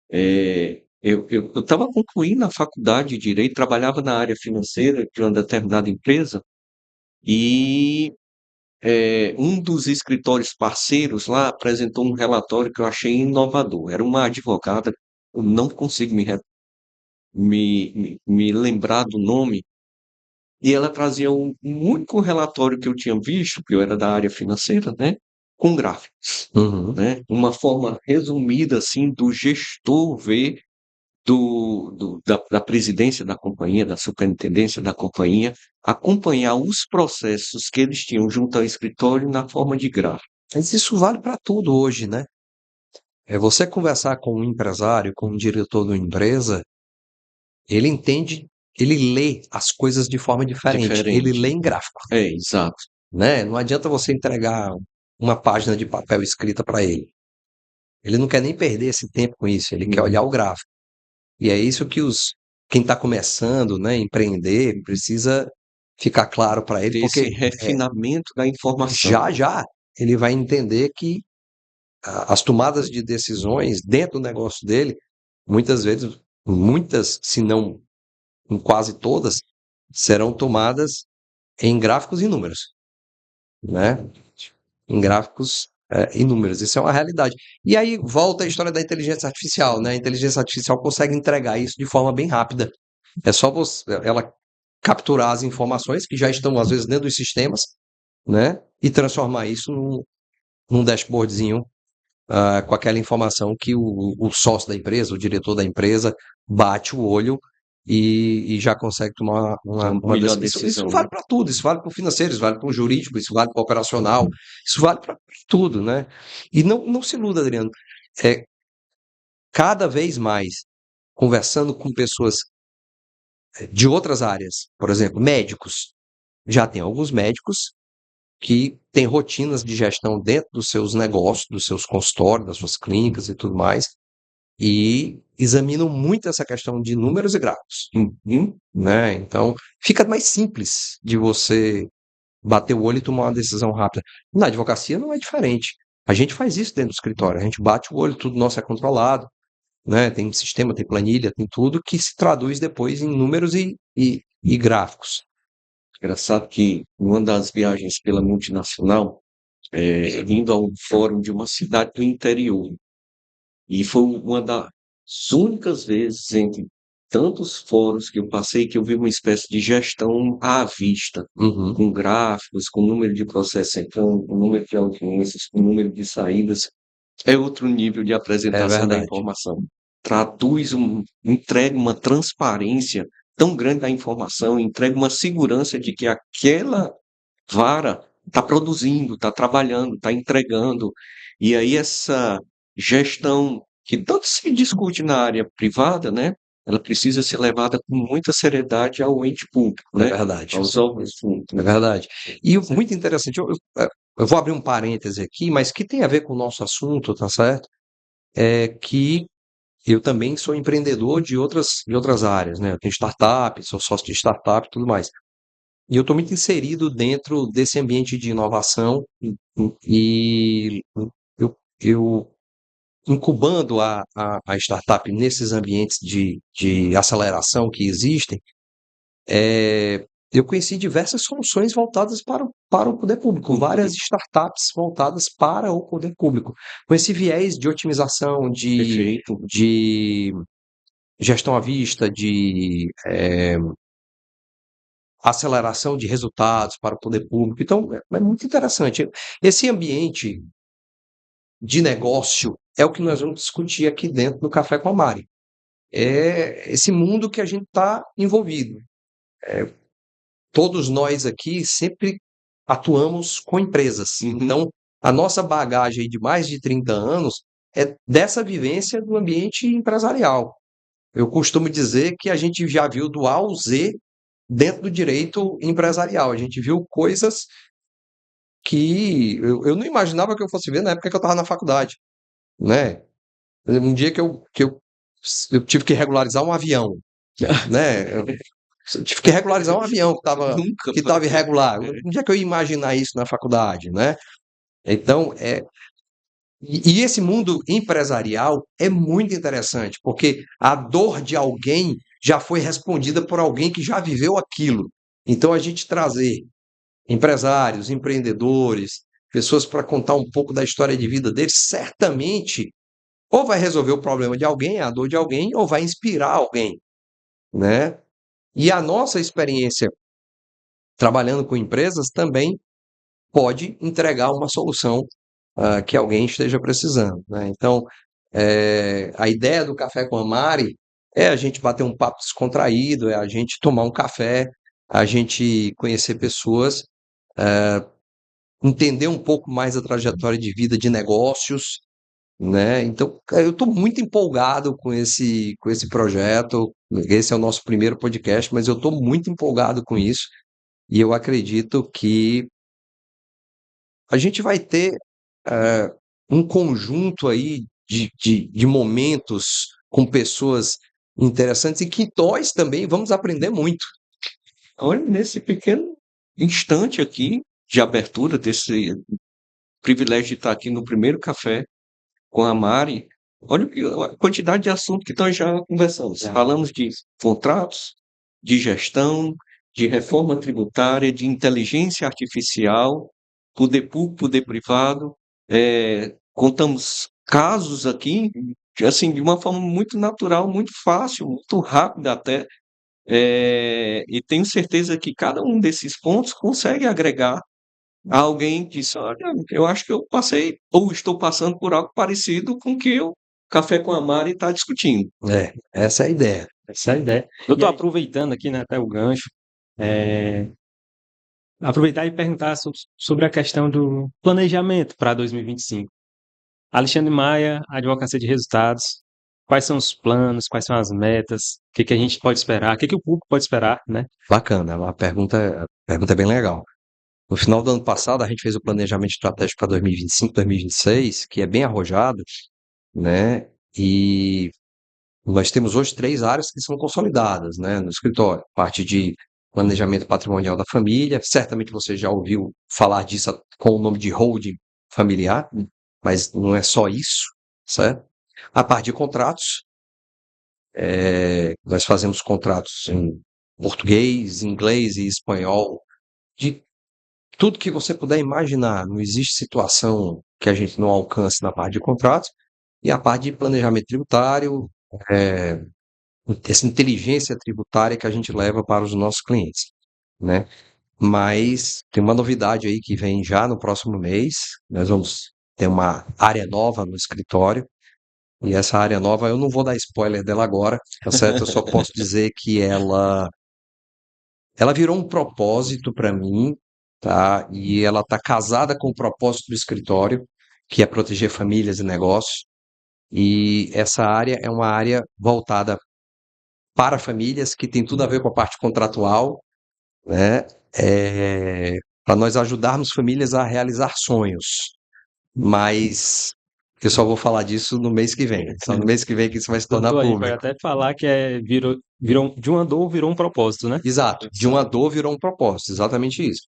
eu estava concluindo a faculdade de Direito, trabalhava na área financeira de uma determinada empresa e um dos escritórios parceiros lá apresentou um relatório que eu achei inovador. Era uma advogada, eu não consigo me lembrar do nome, e ela trazia um único relatório que eu tinha visto, que eu era da área financeira, né, com gráficos, Uhum. né, uma forma resumida assim do gestor ver da presidência da companhia, da superintendência da companhia, acompanhar os processos que eles tinham junto ao escritório na forma de gráfico. Mas isso vale para tudo hoje, né? É você conversar com um empresário, com um diretor de uma empresa, ele entende, ele lê as coisas de forma diferente. Ele Diferente. lê em gráfico, Exato. né? Não adianta você entregar uma página de papel escrita para ele. Ele não quer nem perder esse tempo com isso, ele quer olhar o gráfico. E é isso que quem está começando, né, empreender, precisa ficar claro para ele, Ter esse porque refinamento da informação. já já ele vai entender que as tomadas de decisões dentro do negócio dele, muitas vezes, muitas, se não em quase todas, serão tomadas em gráficos e números, né? Em gráficos e números. Isso é uma realidade. E aí volta a história da inteligência artificial, né? A inteligência artificial consegue entregar isso de forma bem rápida. É só ela capturar as informações que já estão, às vezes, dentro dos sistemas, né? E transformar isso num dashboardzinho com aquela informação que o sócio da empresa, o diretor da empresa, bate o olho e já consegue tomar Uma uma melhor decisão. Isso decisão, né? vale para tudo, isso vale para o financeiro, isso vale para o jurídico, isso vale para o operacional, isso vale para tudo, né? E não se iluda, Adriano, é, cada vez mais, conversando com pessoas de outras áreas, por exemplo, médicos, já tem alguns médicos que têm rotinas de gestão dentro dos seus negócios, dos seus consultórios, das suas clínicas e tudo mais, e examinam muito essa questão de números e gráficos, né? Então, fica mais simples de você bater o olho e tomar uma decisão rápida. Na advocacia não é diferente. A gente faz isso dentro do escritório, a gente bate o olho, tudo nosso é controlado, né? Tem sistema, tem planilha, tem tudo que se traduz depois em números e gráficos. Engraçado que uma das viagens pela multinacional, indo a um fórum de uma cidade do interior, e foi uma das únicas vezes entre tantos fóruns que eu passei que eu vi uma espécie de gestão à vista, Uhum. com gráficos, com número de processos entrando, com número de audiências, com número de saídas. É outro nível de É apresentação da verdade. informação. Entrega uma transparência tão grande da informação, entrega uma segurança de que aquela vara está produzindo, está trabalhando, está entregando. E aí essa gestão que tanto se discute na área privada, né? Ela precisa ser levada com muita seriedade ao ente público, É né? verdade. Aos órgãos É públicos. verdade. E muito interessante, eu vou abrir um parêntese aqui, mas que tem a ver com o nosso assunto, tá certo? É que eu também sou empreendedor de outras áreas, né? Eu tenho startup, sou sócio de startup e tudo mais. E eu estou muito inserido dentro desse ambiente de inovação e eu incubando a startup nesses ambientes de aceleração que existem, eu conheci diversas soluções voltadas para o poder público, várias startups voltadas para o poder público, com esse viés de otimização, Perfeito. de gestão à vista, de aceleração de resultados para o poder público. Então, é muito interessante. Esse ambiente de negócio é o que nós vamos discutir aqui dentro do Café com a Mari. É esse mundo que a gente está envolvido. Todos nós aqui sempre atuamos com empresas. Então, a nossa bagagem aí de mais de 30 anos é dessa vivência do ambiente empresarial. Eu costumo dizer que a gente já viu do A ao Z dentro do direito empresarial. A gente viu coisas que eu não imaginava que eu fosse ver na época que eu estava na faculdade, né? Um dia que eu eu tive que regularizar um avião, né? Eu tive que regularizar um avião Nunca que estava fazer. irregular. Onde é que eu ia imaginar isso na faculdade, né? Então, e esse mundo empresarial é muito interessante, porque a dor de alguém já foi respondida por alguém que já viveu aquilo. Então, a gente trazer empresários, empreendedores, pessoas para contar um pouco da história de vida deles, certamente ou vai resolver o problema de alguém, a dor de alguém, ou vai inspirar alguém, né? E a nossa experiência trabalhando com empresas também pode entregar uma solução que alguém esteja precisando, né? Então, a ideia do Café com a Mari é a gente bater um papo descontraído, é a gente tomar um café, a gente conhecer pessoas, entender um pouco mais a trajetória de vida de negócios, né? Então, cara, eu estou muito empolgado com esse projeto. Esse é o nosso primeiro podcast, mas eu estou muito empolgado com isso e eu acredito que a gente vai ter eh, um conjunto aí de momentos com pessoas interessantes e que nós também vamos aprender muito. Olha, nesse pequeno instante aqui de abertura desse privilégio de estar aqui no primeiro café com a Mari, olha a quantidade de assunto que nós já conversamos. Falamos de contratos, de gestão, de reforma tributária, de inteligência artificial, poder público, poder privado. Contamos casos aqui, assim, de uma forma muito natural, muito fácil, muito rápida até. E tenho certeza que cada um desses pontos consegue agregar a alguém que disse: olha, eu acho que eu passei ou estou passando por algo parecido com o que o Café com a Mari está discutindo. Essa é a ideia. Essa é a ideia. Eu estou aproveitando aqui, né, até o gancho, aproveitar e perguntar sobre a questão do planejamento para 2025. Alexandre Maia, Advocacia de Resultados. Quais são os planos, quais são as metas, o que que a gente pode esperar, o que que o público pode esperar, né? Bacana, a pergunta é bem legal. No final do ano passado, a gente fez o planejamento estratégico para 2025, 2026, que é bem arrojado, né? E nós temos hoje 3 áreas que são consolidadas, né, no escritório. Parte de planejamento patrimonial da família, certamente você já ouviu falar disso com o nome de holding familiar, mas não é só isso, certo? A parte de contratos, nós fazemos contratos em português, inglês e espanhol, de tudo que você puder imaginar. Não existe situação que a gente não alcance na parte de contratos. E a parte de planejamento tributário, eh, essa inteligência tributária que a gente leva para os nossos clientes, né? Mas tem uma novidade aí que vem já no próximo mês. Nós vamos ter uma área nova no escritório. E essa área nova, eu não vou dar spoiler dela agora, tá certo? Eu só posso dizer que ela virou um propósito para mim, tá? E ela está casada com o propósito do escritório, que é proteger famílias e negócios. E essa área é uma área voltada para famílias, que tem tudo a ver com a parte contratual, né? Para nós ajudarmos famílias a realizar sonhos. Mas eu só vou falar disso no mês que vem. Só no mês que vem que isso vai se tornar Doutor, a gente pode público. até falar que de uma dor virou um propósito, né? Exato. De uma dor virou um propósito. Exatamente isso.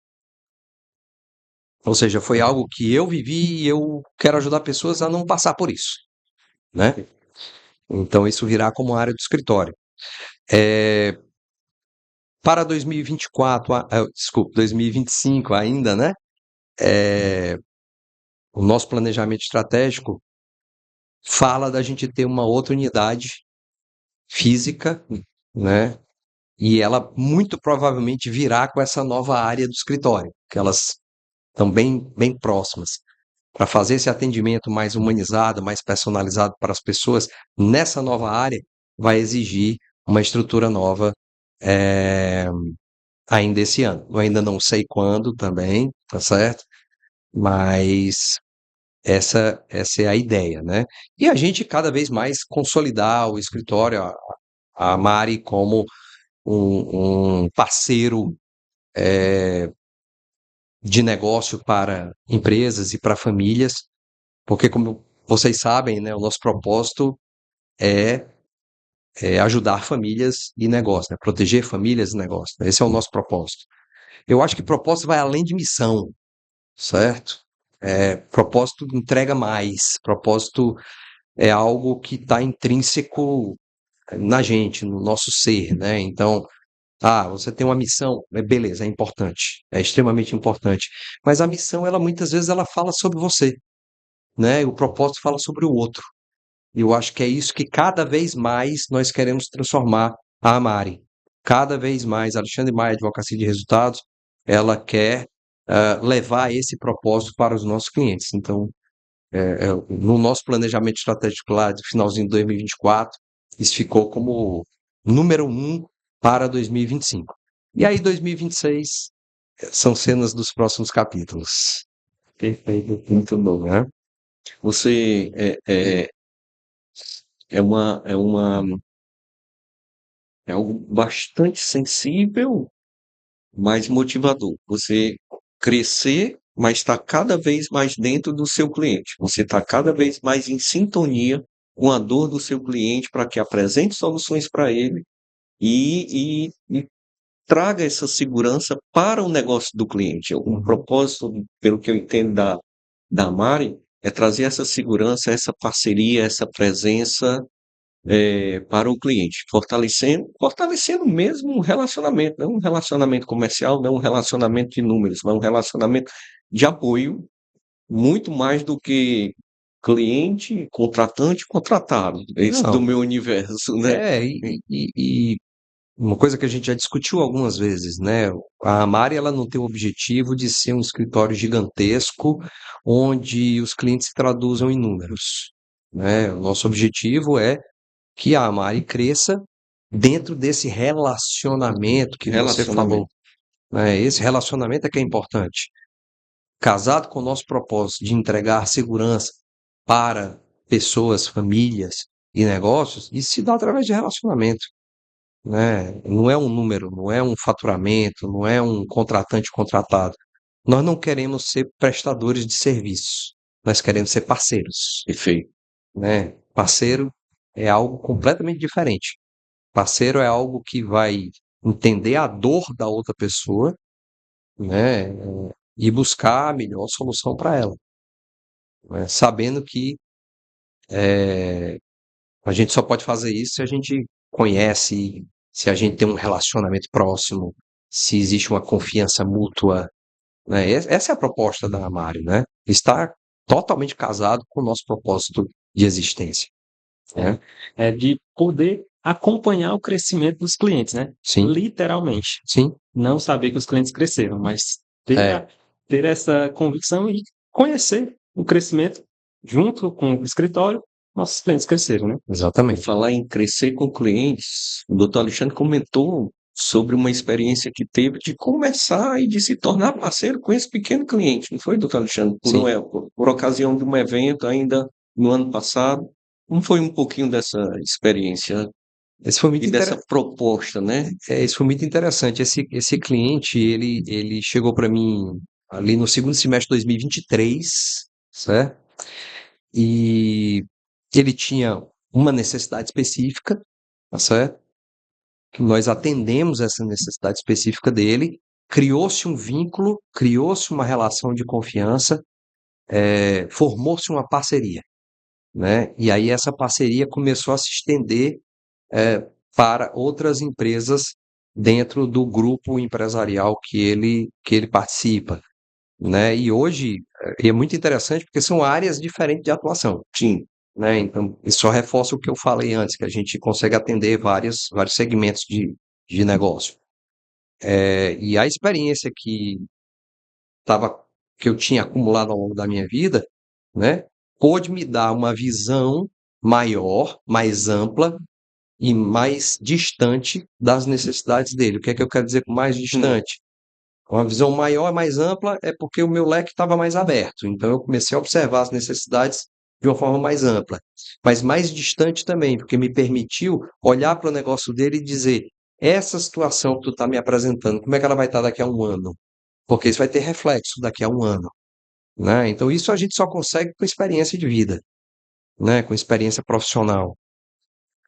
Ou seja, foi algo que eu vivi e eu quero ajudar pessoas a não passar por isso, né? Então isso virá como área do escritório. Para 2024, desculpa, 2025 ainda, né? O nosso planejamento estratégico fala da gente ter uma outra unidade física, né? E ela muito provavelmente virá com essa nova área do escritório, que elas estão bem próximas. Para fazer esse atendimento mais humanizado, mais personalizado para as pessoas, nessa nova área, vai exigir uma estrutura nova ainda esse ano. Eu ainda não sei quando também, tá certo? Mas essa é a ideia, né? E a gente cada vez mais consolidar o escritório, a Mari como um parceiro de negócio para empresas e para famílias, porque como vocês sabem, né, o nosso propósito é ajudar famílias e negócios, né? Proteger famílias e negócios. Esse é o nosso propósito. Eu acho que propósito vai além de missão, certo? Propósito entrega mais. Propósito é algo que está intrínseco na gente, no nosso ser, né? Então, você tem uma missão, beleza, é importante, é extremamente importante. Mas a missão, ela muitas vezes ela fala sobre você, né? E o propósito fala sobre o outro. E eu acho que é isso que cada vez mais nós queremos transformar a Amari. Cada vez mais, a Alexandre Maia, Advocacia de Resultados, ela quer levar esse propósito para os nossos clientes. Então, no nosso planejamento estratégico lá de finalzinho de 2024, isso ficou como número 1 para 2025. E aí, 2026 são cenas dos próximos capítulos. Perfeito, muito bom. Né? Você é algo bastante sensível, mas motivador. Você crescer, mas está cada vez mais dentro do seu cliente. Você está cada vez mais em sintonia com a dor do seu cliente para que apresente soluções para ele e traga essa segurança para o negócio do cliente. O propósito, pelo que eu entendo da Mari, é trazer essa segurança, essa parceria, essa presença para o cliente, fortalecendo mesmo um relacionamento, não um relacionamento comercial, não um relacionamento de números, mas um relacionamento de apoio, muito mais do que cliente, contratante, contratado, esse do Não, meu universo, né? e uma coisa que a gente já discutiu algumas vezes, né? A Amari, ela não tem o objetivo de ser um escritório gigantesco onde os clientes se traduzam em números, né? O nosso objetivo é que a Amari cresça dentro desse relacionamento que você falou, Relacionamento. né? Esse relacionamento é que é importante. Casado com o nosso propósito de entregar segurança para pessoas, famílias e negócios, isso se dá através de relacionamento, né? Não é um número, não é um faturamento, não é um contratante contratado. Nós não queremos ser prestadores de serviços, nós queremos ser parceiros, Perfeito. né? Parceiro é algo completamente diferente. Parceiro é algo que vai entender a dor da outra pessoa, né? E buscar a melhor solução para ela, né? Sabendo que a gente só pode fazer isso se a gente conhece, se a gente tem um relacionamento próximo, se existe uma confiança mútua, né? Essa é a proposta da Amari, né? Estar totalmente casado com o nosso propósito de existência, né? De poder acompanhar o crescimento dos clientes, né? Sim, Literalmente. sim, Não saber que os clientes cresceram, mas ter, é, ter essa convicção e conhecer o crescimento junto com o escritório, nossos clientes cresceram, né? Por exatamente. falar em crescer com clientes, o doutor Alexandre comentou sobre uma experiência que teve de começar e de se tornar parceiro com esse pequeno cliente, não foi, doutor Alexandre? Sim, Por ocasião de um evento ainda no ano passado. Como foi um pouquinho dessa experiência esse foi muito e dessa interessante. proposta, né? Isso foi muito interessante. Esse cliente, ele chegou para mim ali no segundo semestre de 2023, certo? E ele tinha uma necessidade específica, tá certo? Que nós atendemos essa necessidade específica dele, criou-se um vínculo, criou-se uma relação de confiança, formou-se uma parceria, né? E aí essa parceria começou a se estender para outras empresas dentro do grupo empresarial que ele participa, né? E hoje é muito interessante porque são áreas diferentes de atuação, Sim, né? Então, isso só reforça o que eu falei antes, que a gente consegue atender vários segmentos de negócio. E a experiência tava, que eu tinha acumulado ao longo da minha vida, né, pôde me dar uma visão maior, mais ampla e mais distante das necessidades dele. O que é que eu quero dizer com mais distante? Uma visão maior e mais ampla é porque o meu leque estava mais aberto. Então eu comecei a observar as necessidades de uma forma mais ampla. Mas mais distante também, porque me permitiu olhar para o negócio dele e dizer: essa situação que tu está me apresentando, como é que ela vai estar daqui a um ano? Porque isso vai ter reflexo daqui a um ano, né? Então isso a gente só consegue com experiência de vida, né? Com experiência profissional.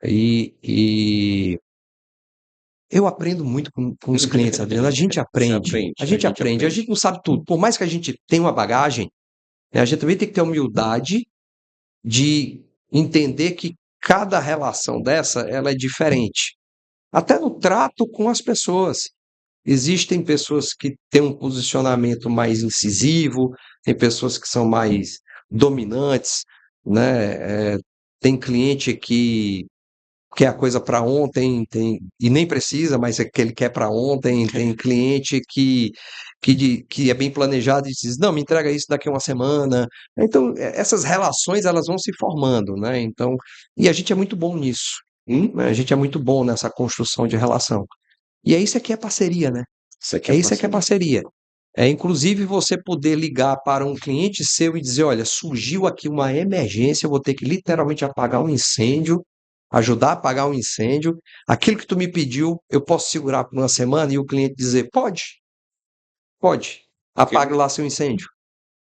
E eu aprendo muito com os clientes, Adriano. A gente Você aprende, aprende, a gente aprende. A gente não sabe tudo. Por mais que a gente tenha uma bagagem, né, a gente também tem que ter humildade de entender que cada relação dessa, ela é diferente. Até no trato com as pessoas. Existem pessoas que têm um posicionamento mais incisivo, tem pessoas que são mais dominantes, né? Tem cliente que quer a coisa para ontem, e nem precisa, mas é que ele quer para ontem. Tem cliente que é bem planejado e diz, não, me entrega isso daqui a uma semana. Então, essas relações elas vão se formando, né? Então, e a gente é muito bom nisso, né? A gente é muito bom nessa construção de relação. E é isso que é parceria, né? Isso aqui É isso que é parceria. É inclusive você poder ligar para um cliente seu e dizer, olha, surgiu aqui uma emergência, eu vou ter que literalmente apagar um incêndio, ajudar a apagar um incêndio. Aquilo que tu me pediu, eu posso segurar por uma semana e o cliente dizer, pode, pode, apague lá seu incêndio,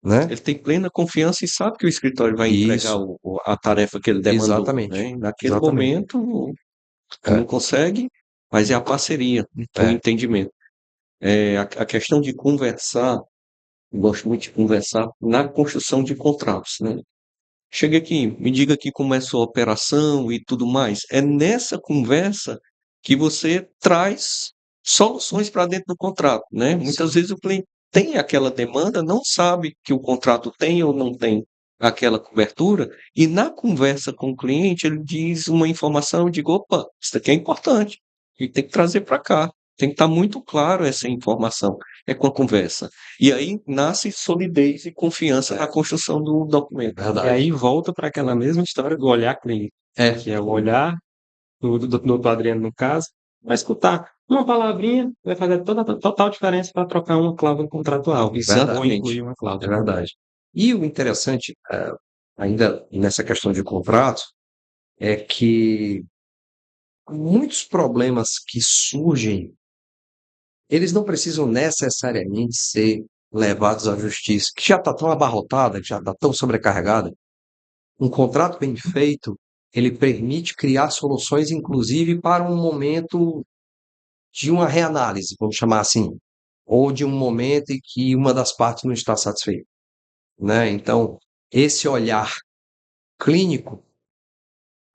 né? Ele tem plena confiança e sabe que o escritório vai entregar Isso, a tarefa que ele demandou, exatamente, né? Naquele exatamente. momento, É, não consegue, mas é a parceria, é o é, entendimento. A questão de conversar, eu gosto muito de conversar na construção de contratos, né? Chega aqui, me diga aqui como é a sua operação e tudo mais. É nessa conversa que você traz soluções para dentro do contrato, né? Muitas vezes o cliente tem aquela demanda, não sabe que o contrato tem ou não tem aquela cobertura, e na conversa com o cliente ele diz uma informação, eu digo, opa, isso aqui é importante, e tem que trazer para cá. Tem que estar muito claro essa informação. É com a conversa. E aí nasce solidez e confiança na construção do documento. E verdade. aí volta para aquela mesma história do olhar clínico, É, que é o olhar do Adriano, no caso, vai escutar uma palavrinha, vai fazer toda a total diferença para trocar uma cláusula contratual, ou Exatamente. incluir uma é cláusula. verdade. E o interessante, ainda nessa questão de contrato, é que muitos problemas que surgem, eles não precisam necessariamente ser levados à justiça, que já está tão abarrotada, que já está tão sobrecarregada. Um contrato bem feito, ele permite criar soluções, inclusive para um momento de uma reanálise, vamos chamar assim, ou de um momento em que uma das partes não está satisfeita, né? Então, esse olhar clínico,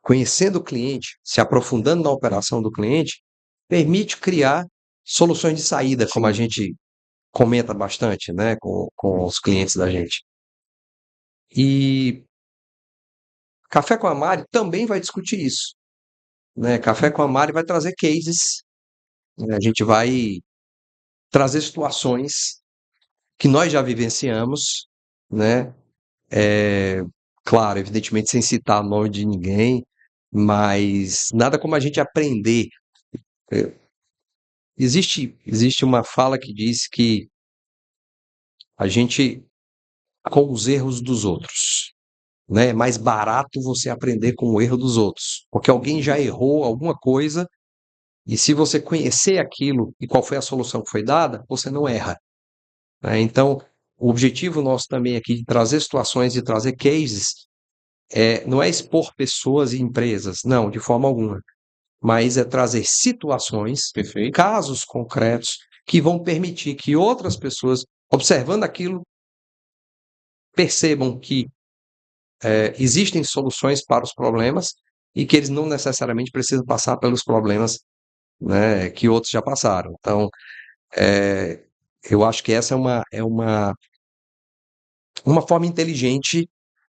conhecendo o cliente, se aprofundando na operação do cliente, permite criar soluções de saída, como a gente comenta bastante, né, com os clientes da gente. E Café com a Mari também vai discutir isso, né? Café com a Mari vai trazer cases, né? A gente vai trazer situações que nós já vivenciamos, né? Claro, evidentemente sem citar o nome de ninguém, mas nada como a gente aprender. É, existe uma fala que diz que a gente, com os erros dos outros, né? É mais barato você aprender com o erro dos outros, porque alguém já errou alguma coisa e se você conhecer aquilo e qual foi a solução que foi dada, você não erra, né? Então, o objetivo nosso também aqui de trazer situações e trazer cases não é expor pessoas e empresas, não, de forma alguma, mas é trazer situações, Perfeito? casos concretos que vão permitir que outras pessoas, observando aquilo, percebam que existem soluções para os problemas e que eles não necessariamente precisam passar pelos problemas, né, que outros já passaram. Então, eu acho que essa uma forma inteligente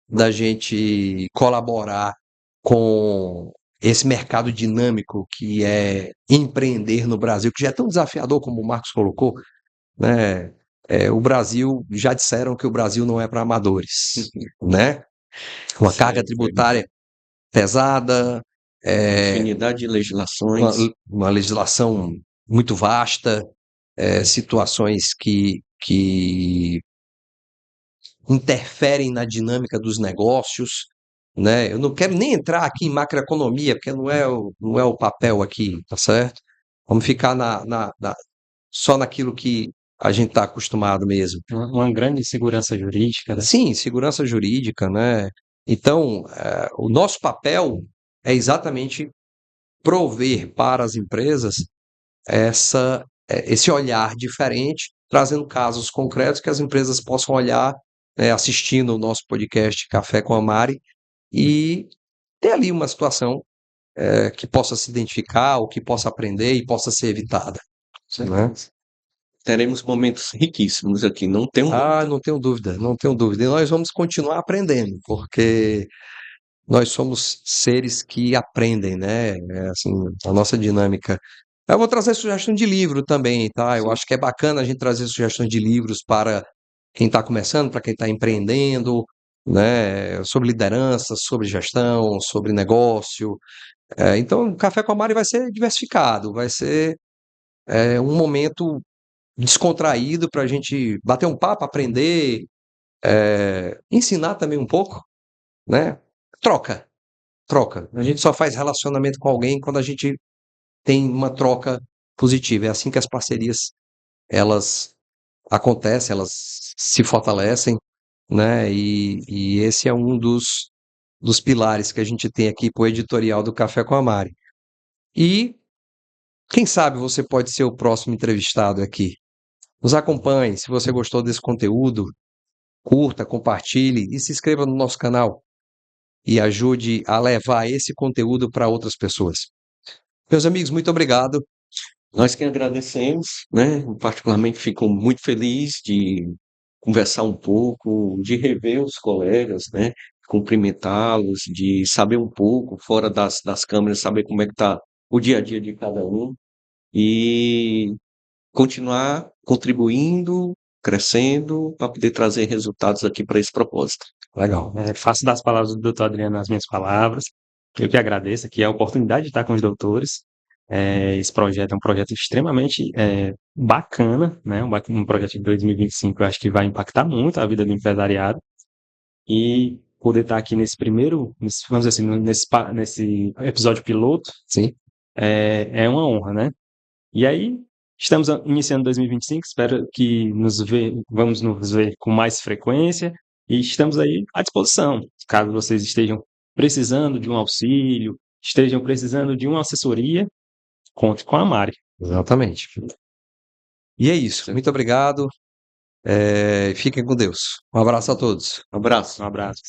da gente colaborar com esse mercado dinâmico que é empreender no Brasil, que já é tão desafiador como o Marcos colocou, né? O Brasil, já disseram que o Brasil não é para amadores, né? Uma carga Certo. tributária pesada, Infinidade de uma, legislações. uma legislação muito vasta, situações que interferem na dinâmica dos negócios, né? Eu não quero nem entrar aqui em macroeconomia, porque não é o papel aqui, tá certo? Vamos ficar só naquilo que a gente está acostumado mesmo. Uma grande insegurança jurídica, né? Sim, segurança jurídica, né? Então, o nosso papel é exatamente prover para as empresas esse olhar diferente, trazendo casos concretos que as empresas possam olhar, assistindo o nosso podcast Café com a Mari, e ter ali uma situação que possa se identificar, ou que possa aprender e possa ser evitada, né? Teremos momentos riquíssimos aqui, não tenho dúvida. Não tenho dúvida, não tenho dúvida. E nós vamos continuar aprendendo, porque nós somos seres que aprendem, né? É assim, a nossa dinâmica. Eu vou trazer sugestão de livro também, tá? Eu Sim. acho que é bacana a gente trazer sugestões de livros para quem está começando, para quem está empreendendo, né? Sobre liderança, sobre gestão, sobre negócio. Então, o Café com a Mari vai ser diversificado, vai ser um momento descontraído para a gente bater um papo, aprender, ensinar também um pouco, né? Troca, troca. A gente só faz relacionamento com alguém quando a gente tem uma troca positiva. É assim que as parcerias elas acontecem, elas se fortalecem, né? E esse é um dos pilares que a gente tem aqui para o editorial do Café com a Mari. E quem sabe você pode ser o próximo entrevistado aqui. Nos acompanhe, se você gostou desse conteúdo, curta, compartilhe e se inscreva no nosso canal e ajude a levar esse conteúdo para outras pessoas. Meus amigos, muito obrigado. Nós que agradecemos, né? Eu particularmente fico muito feliz de conversar um pouco, de rever os colegas, né? Cumprimentá-los, de saber um pouco fora das câmeras, saber como é que está o dia a dia de cada um e continuar contribuindo, crescendo, para poder trazer resultados aqui para esse propósito. Legal. Faço das palavras do doutor Adriano as minhas palavras. Eu que agradeço aqui a oportunidade de estar com os doutores. Esse projeto é um projeto extremamente bacana, né? Um projeto de 2025, eu acho que vai impactar muito a vida do empresariado. E poder estar aqui nesse primeiro, vamos dizer assim, nesse episódio piloto, Sim. é uma honra, né? E aí, estamos iniciando 2025, espero que vamos nos ver com mais frequência e estamos aí à disposição. Caso vocês estejam precisando de um auxílio, estejam precisando de uma assessoria, conte com a Mari. Exatamente. E é isso. Muito obrigado. Fiquem com Deus. Um abraço a todos. Um abraço. Um abraço.